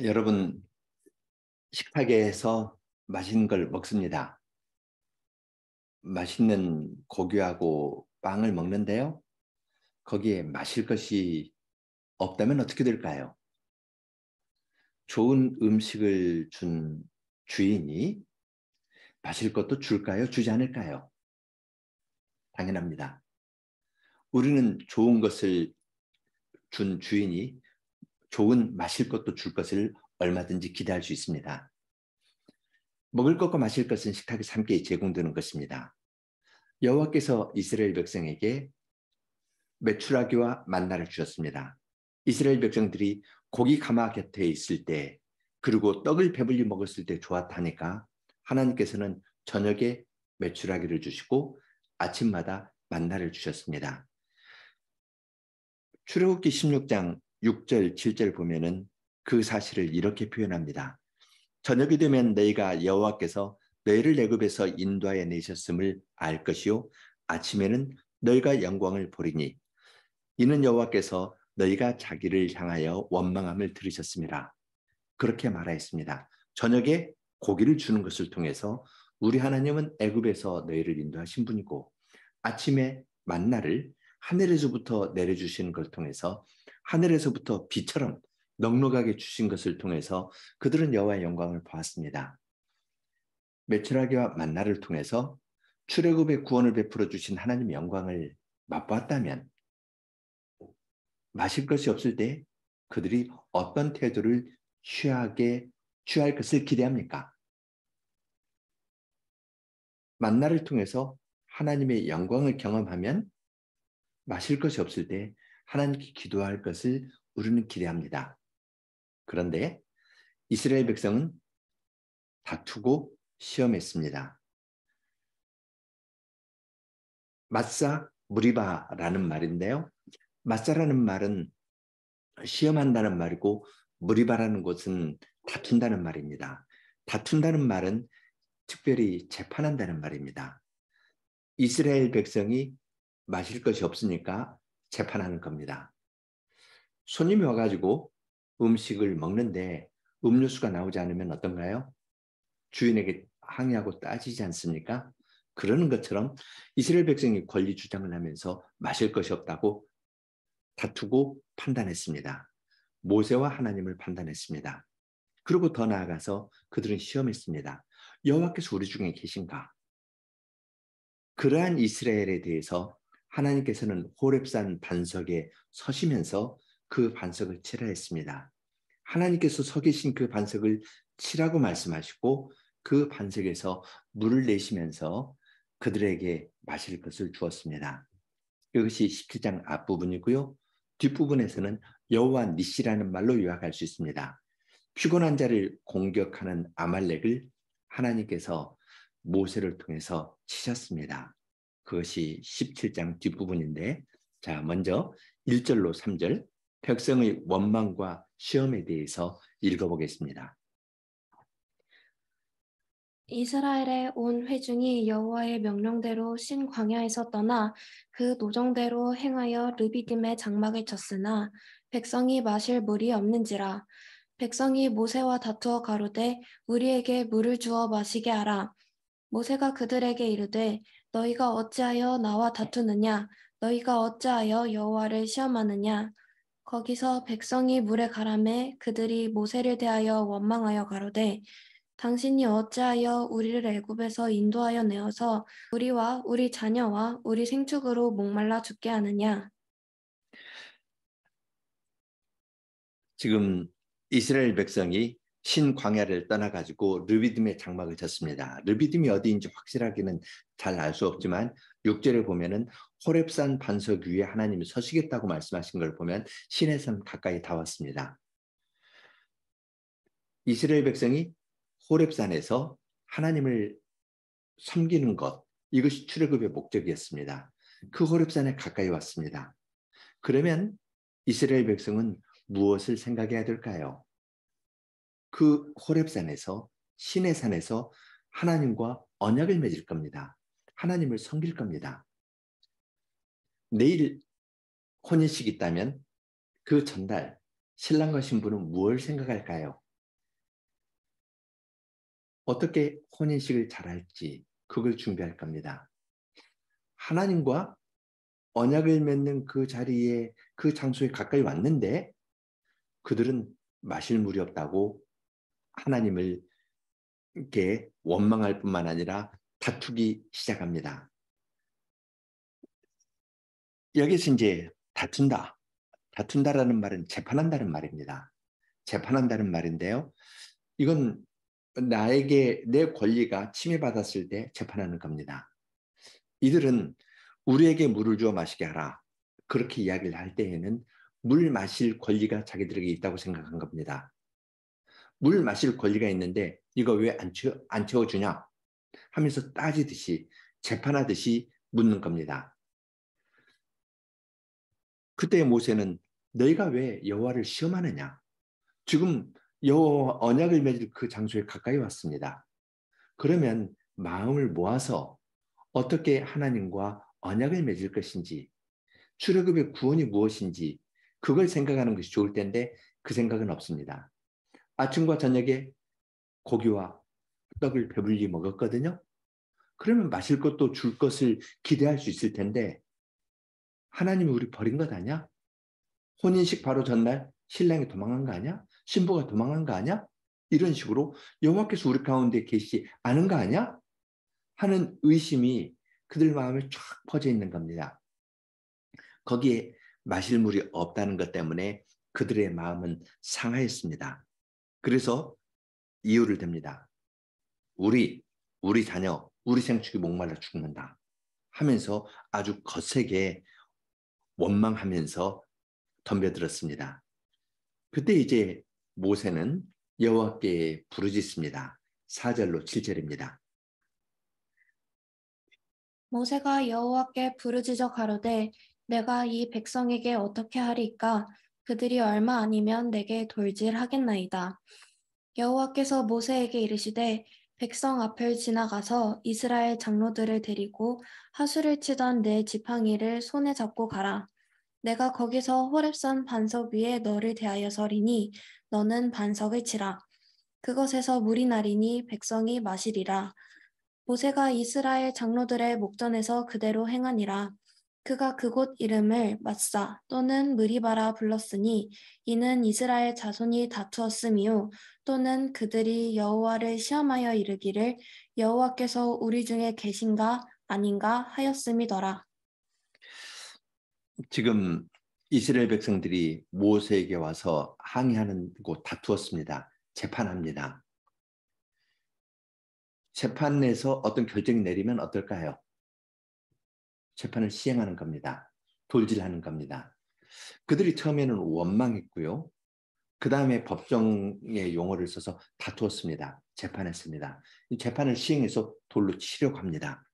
여러분, 식탁에서 맛있는 걸 먹습니다. 맛있는 고기하고 빵을 먹는데요. 거기에 마실 것이 없다면 어떻게 될까요? 좋은 음식을 준 주인이 마실 것도 줄까요? 주지 않을까요? 당연합니다. 우리는 좋은 것을 준 주인이 좋은 마실 것도 줄 것을 얼마든지 기대할 수 있습니다. 먹을 것과 마실 것은 식탁에서 함께 제공되는 것입니다. 여호와께서 이스라엘 백성에게 메추라기와 만나를 주셨습니다. 이스라엘 백성들이 고기 가마 곁에 있을 때 그리고 떡을 배불리 먹었을 때 좋았다니까 하나님께서는 저녁에 메추라기를 주시고 아침마다 만나를 주셨습니다. 출애굽기 16장 6절 7절 보면은 그 사실을 이렇게 표현합니다. 저녁이 되면 너희가 여호와께서 너희를 애굽에서 인도하여 내셨음을 알 것이요 아침에는 너희가 영광을 보리니 이는 여호와께서 너희가 자기를 향하여 원망함을 들으셨습니다. 그렇게 말하였습니다. 저녁에 고기를 주는 것을 통해서 우리 하나님은 애굽에서 너희를 인도하신 분이고 아침에 만나를 하늘에서부터 내려주시는 걸 통해서 하늘에서부터 비처럼 넉넉하게 주신 것을 통해서 그들은 여호와의 영광을 보았습니다. 메추라기와 만나를 통해서 출애굽의 구원을 베풀어 주신 하나님의 영광을 맛보았다면 마실 것이 없을 때 그들이 어떤 태도를 취할 것을 기대합니까? 만나를 통해서 하나님의 영광을 경험하면 마실 것이 없을 때 하나님께 기도할 것을 우리는 기대합니다. 그런데 이스라엘 백성은 다투고 시험했습니다. 마사 무리바라는 말인데요. 마사라는 말은 시험한다는 말이고 무리바라는 것은 다툰다는 말입니다. 다툰다는 말은 특별히 재판한다는 말입니다. 이스라엘 백성이 마실 것이 없으니까 재판하는 겁니다. 손님이 와가지고 음식을 먹는데 음료수가 나오지 않으면 어떤가요? 주인에게 항의하고 따지지 않습니까? 그러는 것처럼 이스라엘 백성이 권리 주장을 하면서 마실 것이 없다고 다투고 판단했습니다. 모세와 하나님을 판단했습니다. 그리고 더 나아가서 그들은 시험했습니다. 여호와께서 우리 중에 계신가? 그러한 이스라엘에 대해서 하나님께서는 호렙산 반석에 서시면서 그 반석을 치라 했습니다. 하나님께서 서 계신 그 반석을 치라고 말씀하시고 그 반석에서 물을 내시면서 그들에게 마실 것을 주었습니다. 이것이 17장 앞부분이고요. 뒷부분에서는 여호와 니시라는 말로 요약할 수 있습니다. 피곤한 자를 공격하는 아말렉을 하나님께서 모세를 통해서 치셨습니다. 그것이 17장 뒷부분인데, 자, 먼저 1절로 3절 백성의 원망과 시험에 대해서 읽어보겠습니다. 이스라엘의 온 회중이 여호와의 명령대로 신 광야에서 떠나 그 노정대로 행하여 르비딤에 장막을 쳤으나 백성이 마실 물이 없는지라. 백성이 모세와 다투어 가로되 우리에게 물을 주어 마시게 하라. 모세가 그들에게 이르되 너희가 어찌하여 나와 다투느냐? 너희가 어찌하여 여호와를 시험하느냐? 거기서 백성이 물에 가라매 그들이 모세를 대하여 원망하여 가로되 당신이 어찌하여 우리를 애굽에서 인도하여 내어서 우리와 우리 자녀와 우리 생축으로 목말라 죽게 하느냐? 지금 이스라엘 백성이 신광야를 떠나가지고 르비딤의 장막을 쳤습니다. 르비딤이 어디인지 확실하게는 잘 알 수 없지만 6절에 보면은 호렙산 반석 위에 하나님이 서시겠다고 말씀하신 걸 보면 시내산 가까이 다 왔습니다. 이스라엘 백성이 호렙산에서 하나님을 섬기는 것, 이것이 출애굽의 목적이었습니다. 그 호렙산에 가까이 왔습니다. 그러면 이스라엘 백성은 무엇을 생각해야 될까요? 그 호렙산에서 시내산에서 하나님과 언약을 맺을 겁니다. 하나님을 섬길 겁니다. 내일 혼인식이 있다면 그 전날 신랑과 신부는 무엇을 생각할까요? 어떻게 혼인식을 잘할지 그걸 준비할 겁니다. 하나님과 언약을 맺는 그 자리에 그 장소에 가까이 왔는데 그들은 마실 물이 없다고 하나님을 이렇게 원망할 뿐만 아니라 다투기 시작합니다. 여기서 이제 다툰다라는 말은 재판한다는 말입니다. 재판한다는 말인데요. 이건 나에게 내 권리가 침해받았을 때 재판하는 겁니다. 이들은 우리에게 물을 주어 마시게 하라. 그렇게 이야기를 할 때에는 물 마실 권리가 자기들에게 있다고 생각한 겁니다. 물 마실 권리가 있는데 이거 왜 안 채워주냐 하면서 따지듯이 재판하듯이 묻는 겁니다. 그때 모세는 너희가 왜 여호와를 시험하느냐? 지금 여호와 언약을 맺을 그 장소에 가까이 왔습니다. 그러면 마음을 모아서 어떻게 하나님과 언약을 맺을 것인지, 출애굽의 구원이 무엇인지 그걸 생각하는 것이 좋을 텐데 그 생각은 없습니다. 아침과 저녁에 고기와 떡을 배불리 먹었거든요. 그러면 마실 것도 줄 것을 기대할 수 있을 텐데 하나님이 우리 버린 것 아니야? 혼인식 바로 전날 신랑이 도망간 거 아니야? 신부가 도망간 거 아니야? 이런 식으로 여호와께서 우리 가운데 계시지 않은 거 아니야? 하는 의심이 그들 마음에 쫙 퍼져 있는 겁니다. 거기에 마실 물이 없다는 것 때문에 그들의 마음은 상하였습니다. 그래서 이유를 댑니다. 우리 자녀, 우리 생축이 목말라 죽는다 하면서 아주 거세게 원망하면서 덤벼들었습니다. 그때 이제 모세는 여호와께 부르짖습니다. 4절로 7절입니다. 모세가 여호와께 부르짖어 가로되 내가 이 백성에게 어떻게 하리까? 그들이 얼마 아니면 내게 돌질하겠나이다. 여호와께서 모세에게 이르시되 백성 앞을 지나가서 이스라엘 장로들을 데리고 하수를 치던 내 지팡이를 손에 잡고 가라. 내가 거기서 호렙산 반석 위에 너를 대하여 서리니 너는 반석을 치라. 그것에서 물이 나리니 백성이 마시리라. 모세가 이스라엘 장로들의 목전에서 그대로 행하니라. 그가 그곳 이름을 마사 또는 느리바라 불렀으니 이는 이스라엘 자손이 다투었음이요 또는 그들이 여호와를 시험하여 이르기를 여호와께서 우리 중에 계신가 아닌가 하였음이더라. 지금 이스라엘 백성들이 모세에게 와서 항의하는 곳 다투었습니다. 재판합니다. 재판에서 어떤 결정이 내리면 어떨까요? 재판을 시행하는 겁니다. 돌질하는 겁니다. 그들이 처음에는 원망했고요. 그 다음에 법정의 용어를 써서 다투었습니다. 재판했습니다. 이 재판을 시행해서 돌로 치려고 합니다.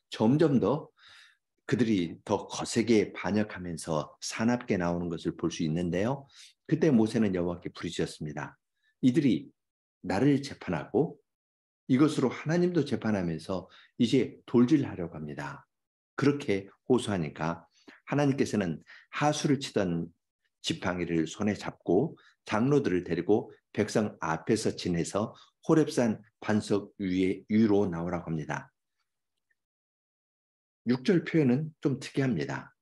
점점 더 그들이 더 거세게 반역하면서 사납게 나오는 것을 볼 수 있는데요. 그때 모세는 여호와께 부르짖었습니다. 이들이 나를 재판하고 이것으로 하나님도 재판하면서 이제 돌질하려고 합니다. 그렇게 호소하니까 하나님께서는 하수를 치던 지팡이를 손에 잡고 장로들을 데리고 백성 앞에서 지내서 호렙산 반석 위로 나오라고 합니다. 6절 표현은 좀 특이합니다.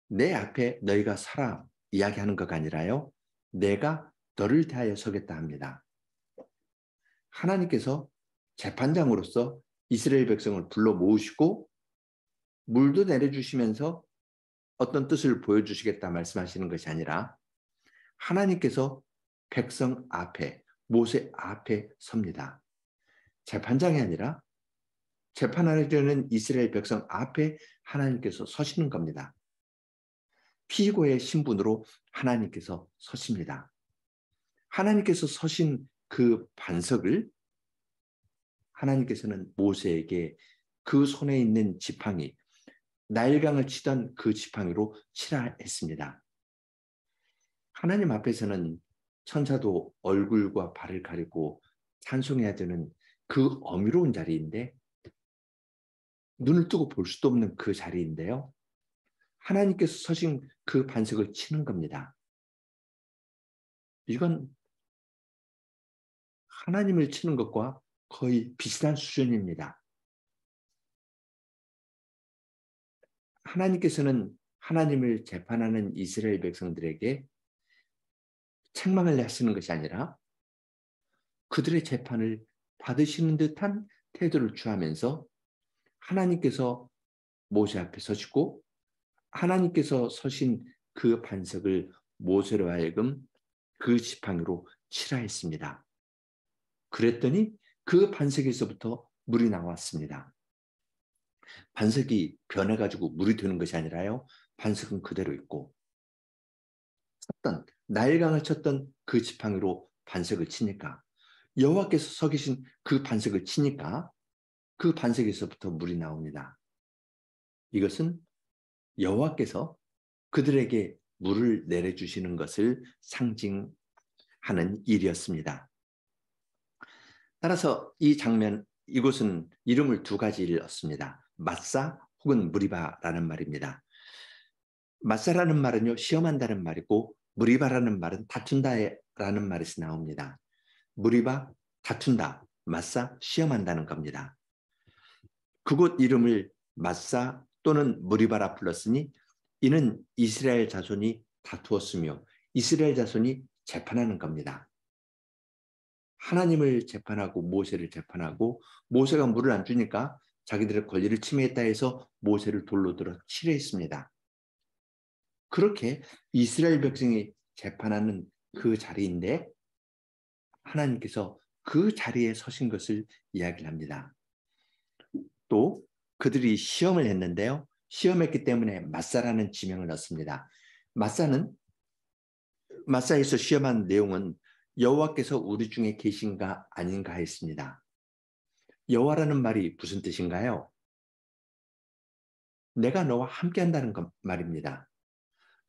내 앞에 너희가 서라 이야기하는 것가 아니라요. 내가 너를 대하여 서겠다 합니다. 하나님께서 재판장으로서 이스라엘 백성을 불러 모으시고 물도 내려주시면서 어떤 뜻을 보여주시겠다 말씀하시는 것이 아니라 하나님께서 백성 앞에 모세 앞에 섭니다. 재판장이 아니라 재판하려는 이스라엘 백성 앞에 하나님께서 서시는 겁니다. 피고의 신분으로 하나님께서 서십니다. 하나님께서 서신 그 반석을 하나님께서는 모세에게 그 손에 있는 지팡이, 나일강을 치던 그 지팡이로 치라 했습니다. 하나님 앞에서는 천사도 얼굴과 발을 가리고 찬송해야 되는 그 어미로운 자리인데 눈을 뜨고 볼 수도 없는 그 자리인데요. 하나님께서 서신 그 반석을 치는 겁니다. 이건 하나님을 치는 것과 거의 비슷한 수준입니다. 하나님께서는 하나님을 재판하는 이스라엘 백성들에게 책망을 하시는 것이 아니라 그들의 재판을 받으시는 듯한 태도를 취하면서 하나님께서 모세 앞에 서시고 하나님께서 서신 그 반석을 모세로 하여금 그 지팡이로 치라 했습니다. 그랬더니 그 반석에서부터 물이 나왔습니다. 반석이 변해가지고 물이 되는 것이 아니라요. 반석은 그대로 있고 나일강을 쳤던 그 지팡이로 반석을 치니까 여호와께서 서 계신 그 반석을 치니까 그 반석에서부터 물이 나옵니다. 이것은 여호와께서 그들에게 물을 내려주시는 것을 상징하는 일이었습니다. 따라서 이 장면, 이곳은 이름을 두 가지를 얻습니다. 마사 혹은 무리바라는 말입니다. 마사라는 말은요, 시험한다는 말이고 무리바라는 말은 다툰다라는 말에서 나옵니다. 무리바, 다툰다, 마사, 시험한다는 겁니다. 그곳 이름을 마사 또는 무리바라 불렀으니 이는 이스라엘 자손이 다투었으며 이스라엘 자손이 재판하는 겁니다. 하나님을 재판하고 모세를 재판하고 모세가 물을 안 주니까 자기들의 권리를 침해했다 해서 모세를 돌로 들어 치려했습니다. 그렇게 이스라엘 백성이 재판하는 그 자리인데 하나님께서 그 자리에 서신 것을 이야기를 합니다. 또 그들이 시험을 했는데요. 시험했기 때문에 마사라는 지명을 얻습니다. 마사에서 시험한 내용은 여호와께서 우리 중에 계신가 아닌가 했습니다. 여호와라는 말이 무슨 뜻인가요? 내가 너와 함께한다는 말입니다.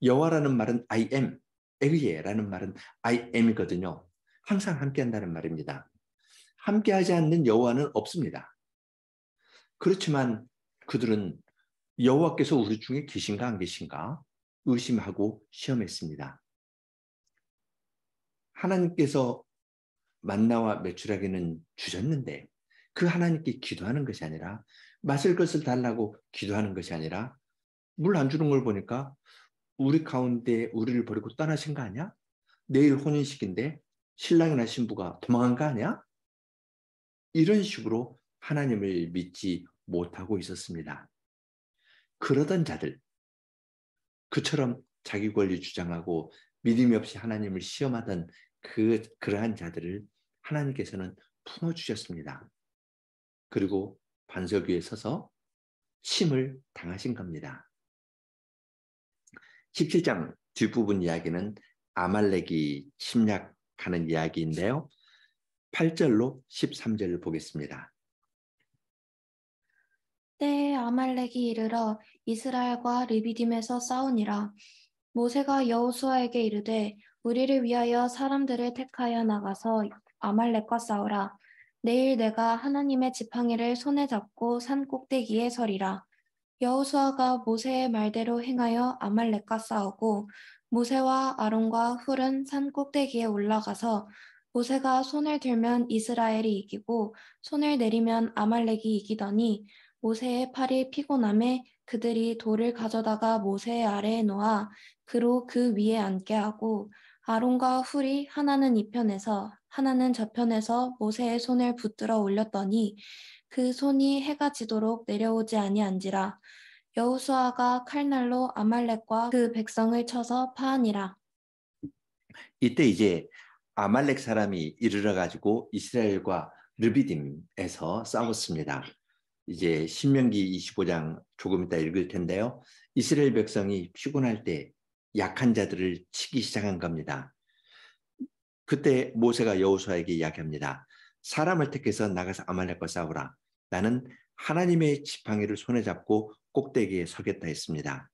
여호와라는 말은 I am, 에그예라는 말은 I am이거든요. 항상 함께한다는 말입니다. 함께하지 않는 여호와는 없습니다. 그렇지만 그들은 여호와께서 우리 중에 계신가 안 계신가 의심하고 시험했습니다. 하나님께서 만나와 메추라기는 주셨는데 그 하나님께 기도하는 것이 아니라 마실 것을 달라고 기도하는 것이 아니라 물 안 주는 걸 보니까 우리 가운데 우리를 버리고 떠나신 거 아니야? 내일 혼인식인데 신랑이나 신부가 도망한 거 아니야? 이런 식으로 하나님을 믿지 못하고 있었습니다. 그러던 자들, 그처럼 자기 권리 주장하고 믿음이 없이 하나님을 시험하던 그러한 자들을 하나님께서는 품어주셨습니다. 그리고 반석 위에 서서 심을 당하신 겁니다. 17장 뒷부분 이야기는 아말렉이 침략하는 이야기인데요. 8절로 13절을 보겠습니다. 때에 아말렉이 이르러 이스라엘과 르비딤에서 싸우니라. 모세가 여호수아에게 이르되 우리를 위하여 사람들을 택하여 나가서 아말렉과 싸우라. 내일 내가 하나님의 지팡이를 손에 잡고 산 꼭대기에 서리라. 여호수아가 모세의 말대로 행하여 아말렉과 싸우고 모세와 아론과 훌은 산 꼭대기에 올라가서 모세가 손을 들면 이스라엘이 이기고 손을 내리면 아말렉이 이기더니 모세의 팔이 피곤함에 그들이 돌을 가져다가 모세의 아래에 놓아 그로 그 위에 앉게 하고 아론과 훌이 하나는 이편에서 하나는 저편에서 모세의 손을 붙들어 올렸더니 그 손이 해가 지도록 내려오지 아니한지라. 여호수아가 칼날로 아말렉과 그 백성을 쳐서 파하니라. 이때 이제 아말렉 사람이 이르러 가지고 이스라엘과 르비딤에서 싸웠습니다. 이제 신명기 25장 조금 이따 읽을 텐데요. 이스라엘 백성이 피곤할 때 약한 자들을 치기 시작한 겁니다. 그때 모세가 여호수아에게 이야기합니다. 사람을 택해서 나가서 아말렉과 싸우라. 나는 하나님의 지팡이를 손에 잡고 꼭대기에 서겠다 했습니다.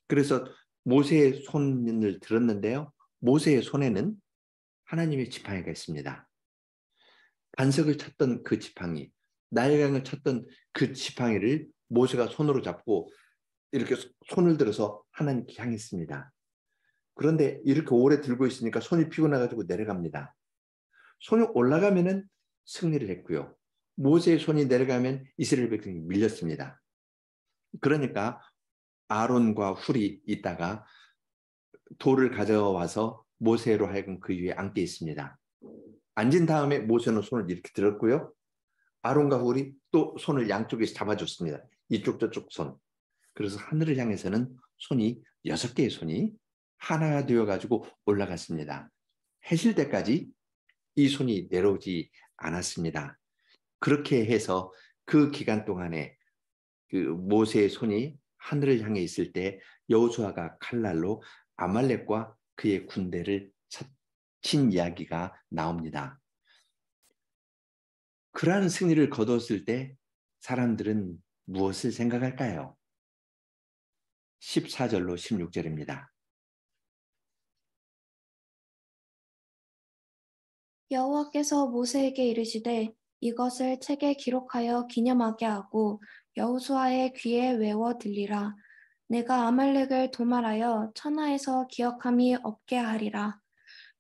그래서 모세의 손을 들었는데요. 모세의 손에는 하나님의 지팡이가 있습니다. 반석을 쳤던 그 지팡이, 나일강을 쳤던 그 지팡이를 모세가 손으로 잡고 이렇게 손을 들어서 하나님께 향했습니다. 그런데 이렇게 오래 들고 있으니까 손이 피곤해가지고 내려갑니다. 손이 올라가면은 승리를 했고요. 모세의 손이 내려가면 이스라엘 백성이 밀렸습니다. 그러니까 아론과 훌이 있다가 돌을 가져와서 모세로 하여금 그 위에 앉게 있습니다. 앉은 다음에 모세는 손을 이렇게 들었고요. 아론과 훌이 또 손을 양쪽에서 잡아줬습니다. 이쪽 저쪽 손. 그래서 하늘을 향해서는 손이 6개의 손이 하나가 되어가지고 올라갔습니다. 해질 때까지 이 손이 내려오지 않았습니다. 그렇게 해서 그 기간 동안에 그 모세의 손이 하늘을 향해 있을 때 여호수아가 칼날로 아말렉과 그의 군대를 친 이야기가 나옵니다. 그러한 승리를 거두었을 때 사람들은 무엇을 생각할까요? 14절로 16절입니다. 여호와께서 모세에게 이르시되 이것을 책에 기록하여 기념하게 하고 여호수아의 귀에 외워 들리라. 내가 아말렉을 도말하여 천하에서 기억함이 없게 하리라.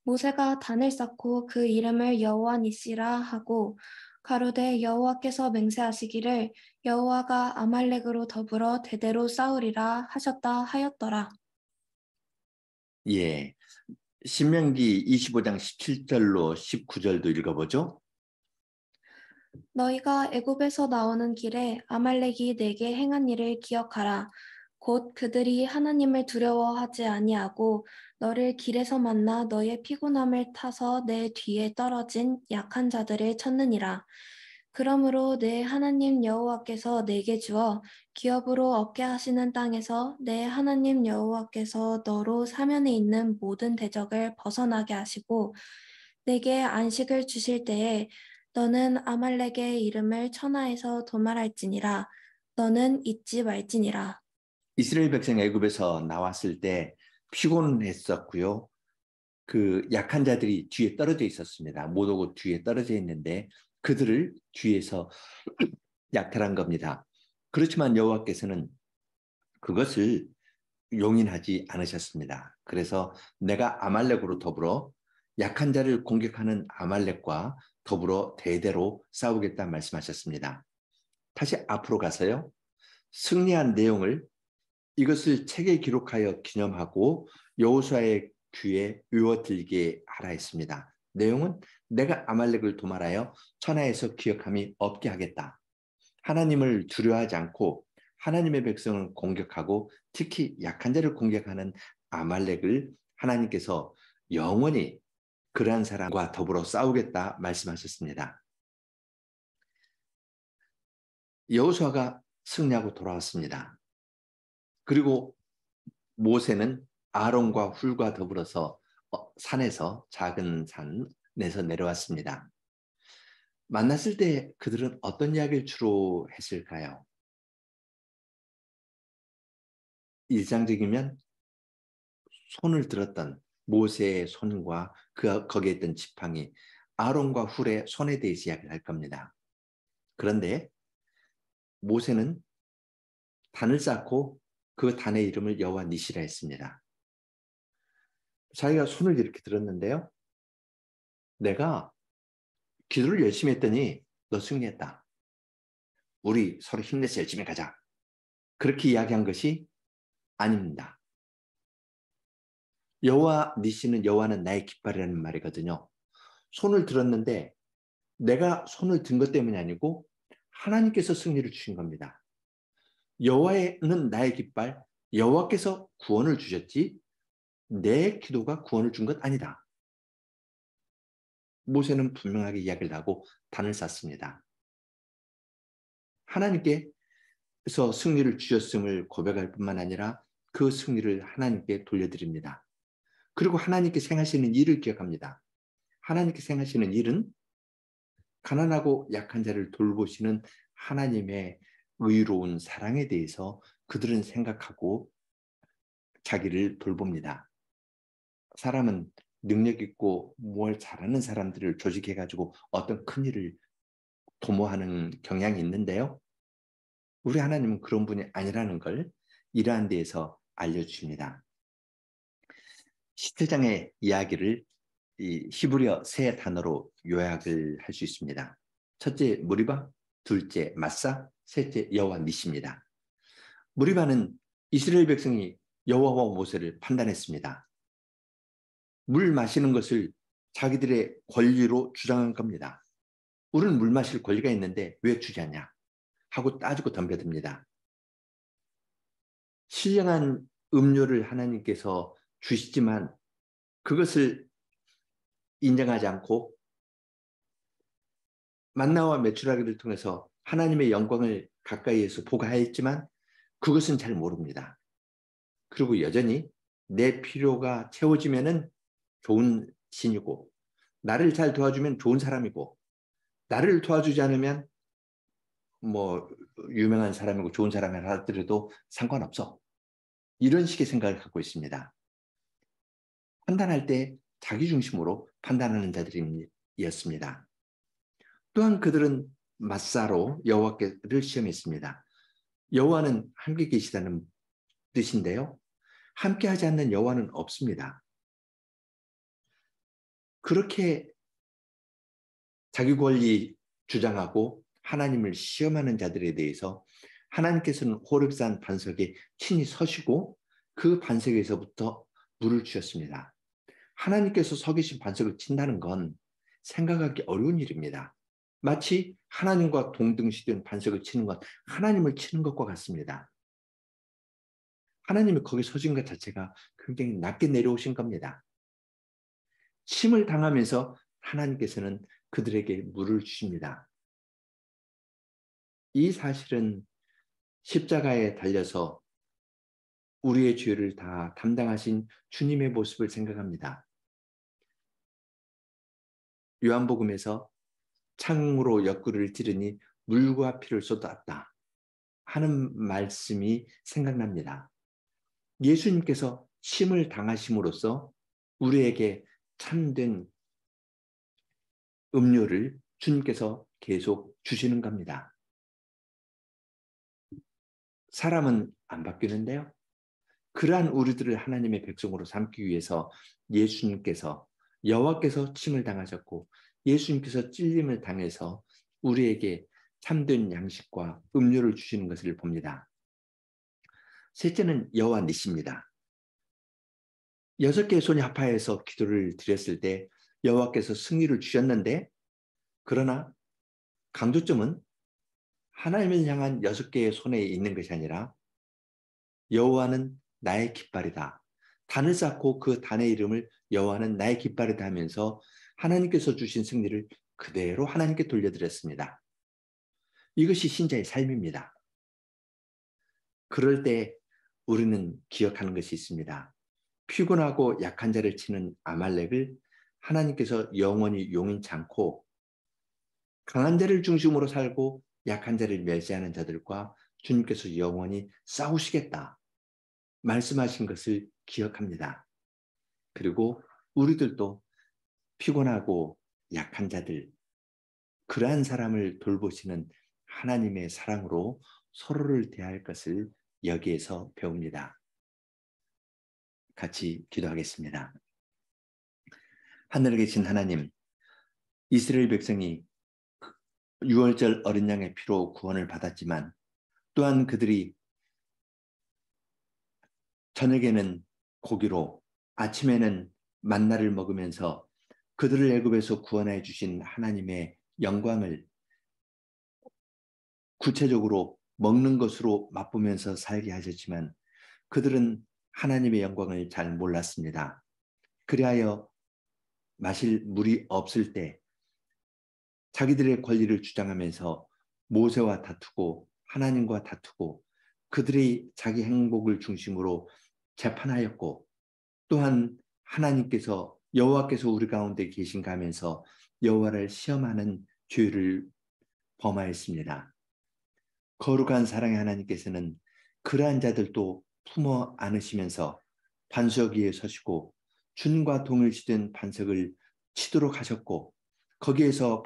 모세가 단을 쌓고 그 이름을 여호와 니시라 하고 가로되 여호와께서 맹세하시기를 여호와가 아말렉으로 더불어 대대로 싸우리라 하셨다 하였더라. 예, 신명기 25장 17절로 19절도 읽어보죠. 너희가 애굽에서 나오는 길에 아말렉이 내게 행한 일을 기억하라. 곧 그들이 하나님을 두려워하지 아니하고 너를 길에서 만나 너의 피곤함을 타서 내 뒤에 떨어진 약한 자들을 쳤느니라. 그러므로 내 하나님 여호와께서 내게 주어 기업으로 얻게 하시는 땅에서 내 하나님 여호와께서 너로 사면에 있는 모든 대적을 벗어나게 하시고 내게 안식을 주실 때에 너는 아말렉의 이름을 천하에서 도말할지니라. 너는 잊지 말지니라. 이스라엘 백성 애굽에서 나왔을 때 피곤했었고요. 그 약한 자들이 뒤에 떨어져 있었습니다. 못 오고 뒤에 떨어져 있는데 그들을 뒤에서 약탈한 겁니다. 그렇지만 여호와께서는 그것을 용인하지 않으셨습니다. 그래서 내가 아말렉으로 더불어 약한 자를 공격하는 아말렉과 더불어 대대로 싸우겠다 말씀하셨습니다. 다시 앞으로 가서요. 승리한 내용을 이것을 책에 기록하여 기념하고 여호수아의 귀에 외워들게 하라 했습니다. 내용은 내가 아말렉을 도말하여 천하에서 기억함이 없게 하겠다. 하나님을 두려워하지 않고 하나님의 백성을 공격하고 특히 약한 자를 공격하는 아말렉을 하나님께서 영원히 그러한 사람과 더불어 싸우겠다 말씀하셨습니다. 여호수아가 승리하고 돌아왔습니다. 그리고 모세는 아론과 훌과 더불어서 산에서 작은 산에서 내려왔습니다. 만났을 때 그들은 어떤 이야기를 주로 했을까요? 일상적이면 손을 들었던 모세의 손과 거기에 있던 지팡이, 아론과 훌의 손에 대해서 이야기를 할 겁니다. 그런데 모세는 단을 쌓고 그 단의 이름을 여호와 니시라 했습니다. 자기가 손을 이렇게 들었는데요. 내가 기도를 열심히 했더니 너 승리했다. 우리 서로 힘내서 열심히 가자. 그렇게 이야기한 것이 아닙니다. 여호와 니시는 여호와는 나의 깃발이라는 말이거든요. 손을 들었는데 내가 손을 든 것 때문이 아니고 하나님께서 승리를 주신 겁니다. 여호와는 나의 깃발, 여호와께서 구원을 주셨지 내 기도가 구원을 준 것 아니다. 모세는 분명하게 이야기를 하고 단을 쌓습니다. 하나님께서 승리를 주셨음을 고백할 뿐만 아니라 그 승리를 하나님께 돌려드립니다. 그리고 하나님께서 행하시는 일을 기억합니다. 하나님께서 행하시는 일은 가난하고 약한 자를 돌보시는 하나님의 의로운 사랑에 대해서 그들은 생각하고 자기를 돌봅니다. 사람은 능력 있고 뭘 잘하는 사람들을 조직해가지고 어떤 큰 일을 도모하는 경향이 있는데요. 우리 하나님은 그런 분이 아니라는 걸 이러한 데에서 알려주십니다. 시트장의 이야기를 이 히브리어 세 단어로 요약을 할 수 있습니다. 첫째 무리바, 둘째 마사, 셋째 여호와 니시입니다. 무리바는 이스라엘 백성이 여호와와 모세를 판단했습니다. 물 마시는 것을 자기들의 권리로 주장한 겁니다. 우리는 물 마실 권리가 있는데 왜 주지 않냐 하고 따지고 덤벼듭니다. 신령한 음료를 하나님께서 주시지만 그것을 인정하지 않고 만나와 메추라기를 통해서 하나님의 영광을 가까이에서 보가했지만 그것은 잘 모릅니다. 그리고 여전히 내 필요가 채워지면은 좋은 신이고 나를 잘 도와주면 좋은 사람이고 나를 도와주지 않으면 뭐 유명한 사람이고 좋은 사람이라 하더라도 상관없어. 이런 식의 생각을 갖고 있습니다. 판단할 때 자기 중심으로 판단하는 자들이었습니다. 또한 그들은 마사로 여호와를 시험했습니다. 여호와는 함께 계시다는 뜻인데요. 함께하지 않는 여호와는 없습니다. 그렇게 자기 권리 주장하고 하나님을 시험하는 자들에 대해서 하나님께서는 호렙산 반석에 친히 서시고 그 반석에서부터 물을 주셨습니다. 하나님께서 서 계신 반석을 친다는 건 생각하기 어려운 일입니다. 마치 하나님과 동등시된 반석을 치는 건 하나님을 치는 것과 같습니다. 하나님이 거기 서신 것 자체가 굉장히 낮게 내려오신 겁니다. 침을 당하면서 하나님께서는 그들에게 물을 주십니다. 이 사실은 십자가에 달려서 우리의 죄를 다 담당하신 주님의 모습을 생각합니다. 요한복음에서 창으로 옆구리를 찌르니 물과 피를 쏟았다 하는 말씀이 생각납니다. 예수님께서 심을 당하심으로써 우리에게 참된 음료를 주님께서 계속 주시는 겁니다. 사람은 안 바뀌는데요. 그러한 우리들을 하나님의 백성으로 삼기 위해서 예수님께서 여호와께서 침을 당하셨고 예수님께서 찔림을 당해서 우리에게 참된 양식과 음료를 주시는 것을 봅니다. 셋째는 여호와 니시입니다. 6개의 손이 합하여서 기도를 드렸을 때 여호와께서 승리를 주셨는데 그러나 강조점은 하나님을 향한 6개의 손에 있는 것이 아니라 여호와는 나의 깃발이다. 단을 쌓고 그 단의 이름을 여호와는 나의 깃발이다 하면서 하나님께서 주신 승리를 그대로 하나님께 돌려드렸습니다. 이것이 신자의 삶입니다. 그럴 때 우리는 기억하는 것이 있습니다. 피곤하고 약한 자를 치는 아말렉을 하나님께서 영원히 용인치 않고 강한 자를 중심으로 살고 약한 자를 멸시하는 자들과 주님께서 영원히 싸우시겠다 말씀하신 것을 기억합니다. 그리고 우리들도 피곤하고 약한 자들, 그러한 사람을 돌보시는 하나님의 사랑으로 서로를 대할 것을 여기에서 배웁니다. 같이 기도하겠습니다. 하늘에 계신 하나님, 이스라엘 백성이 6월절 어린 양의 피로 구원을 받았지만 또한 그들이 저녁에는 고기로 아침에는 만나를 먹으면서 그들을 애굽에서 구원해 주신 하나님의 영광을 구체적으로 먹는 것으로 맛보면서 살게 하셨지만 그들은 하나님의 영광을 잘 몰랐습니다. 그리하여 마실 물이 없을 때 자기들의 권리를 주장하면서 모세와 다투고 하나님과 다투고 그들이 자기 행복을 중심으로 재판하였고 또한 하나님께서 여호와께서 우리 가운데 계신가 하면서 여호와를 시험하는 죄를 범하였습니다. 거룩한 사랑의 하나님께서는 그러한 자들도 품어 안으시면서 반석 위에 서시고 주님과 동일시된 반석을 치도록 하셨고 거기에서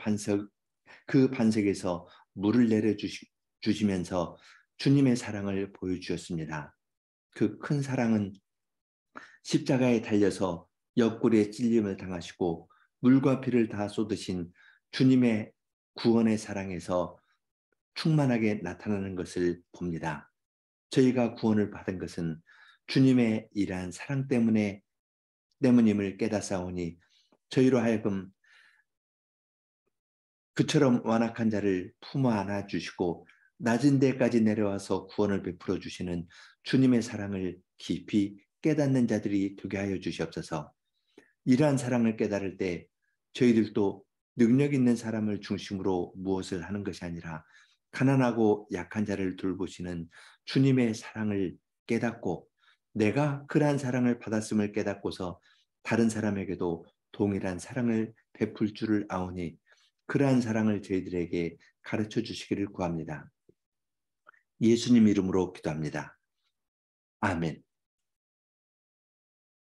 그 반석에서 물을 내려 주시면서 주님의 사랑을 보여주셨습니다. 그 큰 사랑은 십자가에 달려서 옆구리에 찔림을 당하시고 물과 피를 다 쏟으신 주님의 구원의 사랑에서 충만하게 나타나는 것을 봅니다. 저희가 구원을 받은 것은 주님의 일한 사랑 때문임을 깨닫사오니 저희로 하여금 그처럼 완악한 자를 품어 안아 주시고 낮은 데까지 내려와서 구원을 베풀어 주시는 주님의 사랑을 깊이 깨닫는 자들이 되게 하여 주시옵소서. 이러한 사랑을 깨달을 때 저희들도 능력 있는 사람을 중심으로 무엇을 하는 것이 아니라 가난하고 약한 자를 돌보시는 주님의 사랑을 깨닫고 내가 그러한 사랑을 받았음을 깨닫고서 다른 사람에게도 동일한 사랑을 베풀 줄을 아오니 그러한 사랑을 저희들에게 가르쳐 주시기를 구합니다. 예수님 이름으로 기도합니다. 아멘.